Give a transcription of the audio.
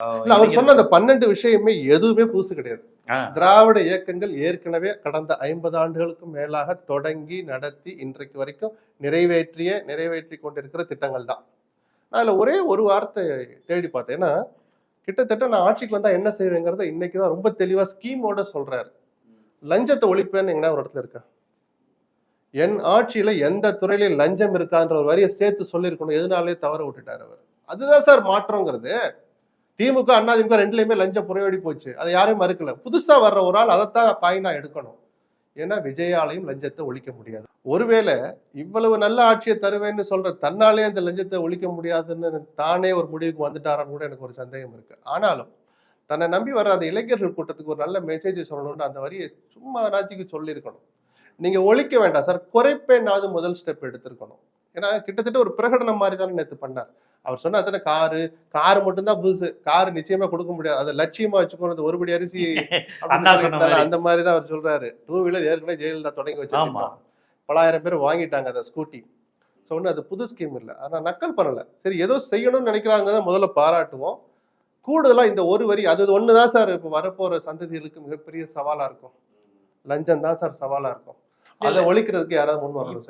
இல்ல அவர் சொன்ன அந்த 12 விஷயமே எதுவுமே புதுசு கிடையாது. திராவிட இயக்கங்கள் ஏற்கனவே கடந்த 50 ஆண்டுகளுக்கும் மேலாக தொடங்கி நடத்தி இன்றைக்கு வரைக்கும் நிறைவேற்றி கொண்டிருக்கிற திட்டங்கள் தான். நான் அதுல ஒரே ஒரு வார்த்தை தேடி பார்த்தேன். ஏன்னா கிட்டத்தட்ட நான் ஆட்சிக்கு வந்தா என்ன செய்வேங்கிறத இன்னைக்குதான் ரொம்ப தெளிவா ஸ்கீமோட சொல்றாரு. லஞ்சத்தை ஒழிப்பேன்னு எங்கன்னா ஒரு இடத்துல இருக்கா? என் ஆட்சியில எந்த துறையிலும் லஞ்சம் இருக்கான்ற ஒரு வரியை சேர்த்து சொல்லியிருக்கணும். எதனாலே தவற விட்டுட்டாரு அவர். அதுதான் சார் மாற்றங்கிறது. திமுக அதிமுக ரெண்டுலயுமே லஞ்சம் புறையோடி போச்சு. அதை யாரும் மறுக்கல. புதுசா வர்ற ஒரு ஆள் அதைத்தான் பாயிண்டா எடுக்கணும். ஏன்னா விஜயாலையும் லஞ்சத்தை ஒழிக்க முடியாது. ஒருவேளை இவ்வளவு நல்ல ஆட்சியை தருவேன்னு சொல்ற தன்னாலே அந்த லஞ்சத்தை ஒழிக்க முடியாதுன்னு தானே ஒரு முடிவுக்கு வந்துட்டாரான்னு கூட எனக்கு ஒரு சந்தேகம் இருக்கு. ஆனாலும் தன்னை நம்பி வர அந்த இளைஞர்கள் கூட்டத்துக்கு ஒரு நல்ல மெசேஜ் சொல்லணும்னு அந்த வரியை சும்மா நாச்சிக்கு சொல்லியிருக்கணும். நீங்க ஒழிக்க வேண்டாம் சார், குறைப்பேனாவது முதல் ஸ்டெப் எடுத்திருக்கணும். ஏன்னா கிட்டத்தட்ட ஒரு பிரகடனம் மாதிரி தானே நேற்று பண்ணார். அவர் சொன்ன அத்தனை காரு மட்டும்தான் புதுசு. காரு நிச்சயமா கொடுக்க முடியாது, அதை லட்சியமா வச்சுக்கணும். ஒருபடி அரிசி அந்த மாதிரிதான் அவர் சொல்றாரு. 2 வீலர் ஏற்கனவே ஜெயலலிதா தொடங்கி வச்சிருக்கோம். பலாயிரம் பேர் வாங்கிட்டாங்க அதை ஸ்கூட்டி. சொன்ன அது புது ஸ்கீம் இல்லை, ஆனா நக்கல் பண்ணல. சரி ஏதோ செய்யணும்னு நினைக்கிறாங்க முதல்ல பாராட்டுவோம். கூடுதலா இந்த ஒரு வரி அது ஒண்ணுதான் சார் இப்ப வரப்போற சந்ததிகளுக்கு மிகப்பெரிய சவாலா இருக்கும். லஞ்சம் தான் சார் சவாலா இருக்கும். அதை ஒழிக்கிறதுக்கு யாராவது முன் வரணும்.